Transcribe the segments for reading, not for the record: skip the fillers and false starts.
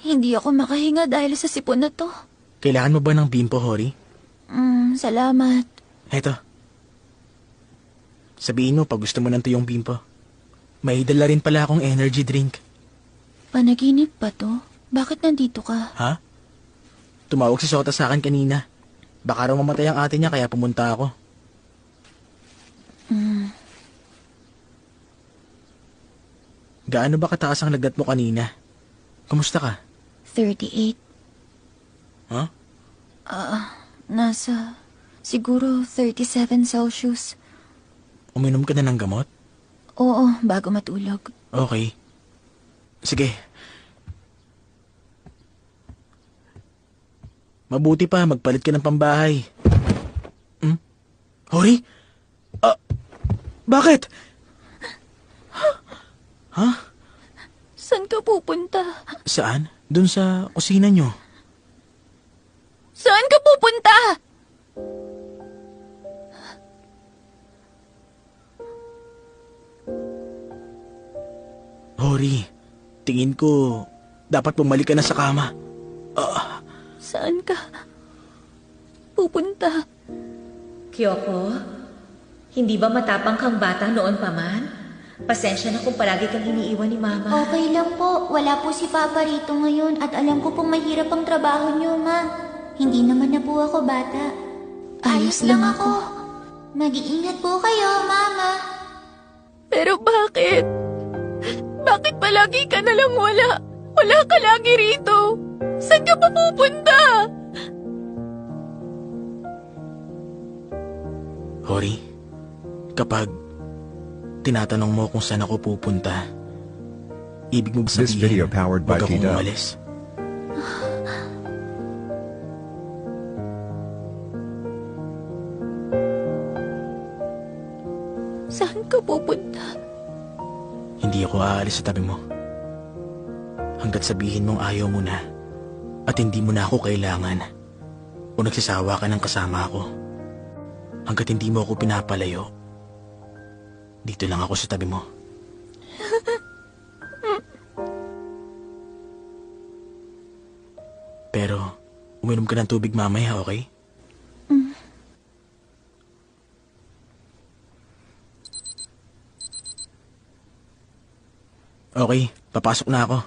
Hindi ako makahinga dahil sa sipon na to. Kailangan mo ba ng bimpo, Hori? Salamat. Heto. Sabihin mo pag gusto mo ng tuyong bimpo. May dala rin pala akong energy drink. Panaginip ba to? Bakit nandito ka? Ha? Tumawag si Sota sa akin kanina. Baka raw mamatay ang ate niya kaya pumunta ako. Gaano ba kataas ang lagnat mo kanina? Kumusta ka? 38. Huh? Nasa siguro 37 Celsius. Uminom ka na ng gamot? Oo, bago matulog. Okay. Sige. Mabuti pa, magpalit ka ng pambahay. Hori? Bakit? Ha? Saan ka pupunta? Saan? Doon sa kusina nyo. Saan ka pupunta? Hori, tingin ko dapat bumalik ka na sa kama. Saan ka pupunta? Kyoko, hindi ba matapang kang bata noon pa man? Pasensya na kung palagi kang iniiwan ni Mama. Okay lang po. Wala po si Papa rito ngayon at alam ko pong mahirap ang trabaho niyo, Ma. Hindi naman na po ako bata. Ayos lang ako. Mag-iingat po kayo, Mama. Pero bakit? Bakit palagi ka nalang wala? Wala ka lagi rito. Saan ka pa pupunta? Hori, kapag tinatanong mo kung saan ako pupunta, ibig mo This video sabihin, powered by huwag akong T-Dub. umalis. Saan ka pupunta? Hindi ako aalis sa tabi mo. Hanggat sabihin mong ayaw mo na at hindi mo na ako kailangan o nagsasawa ka ng kasama ako. Hanggat hindi mo ako pinapalayo, dito lang ako sa tabi mo. Pero, uminom ka ng tubig mamaya, okay? Okay, papasok na ako.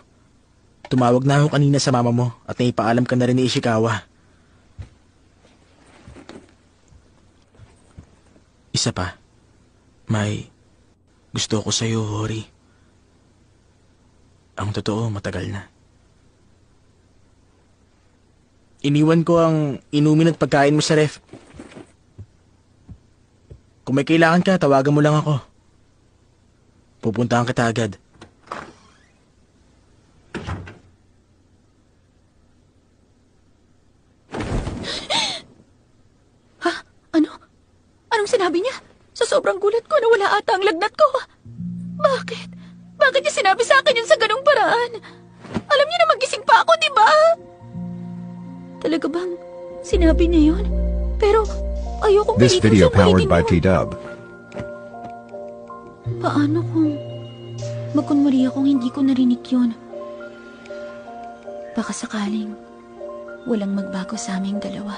Tumawag na ako kanina sa mama mo at naipaalam ka na rin ni Ishikawa. Isa pa, may gusto ko sa'yo, Hori. Ang totoo, matagal na. Iniwan ko ang inumin at pagkain mo sa ref. Kung may kailangan ka, tawagan mo lang ako. Pupuntahan kita agad. Anong sinabi niya? Sa sobrang gulat ko, nawala ata ang lagnat ko. Bakit? Bakit niya sinabi sa akin yun sa ganung paraan? Alam niya na magising pa ako, di ba? Talaga bang sinabi niya yun? Pero ayokong This pilitin video siyang powered ulitin by yun. T-Dub. Paano kung magkunwari akong hindi ko narinig yun? Baka sakaling walang magbago sa aming dalawa.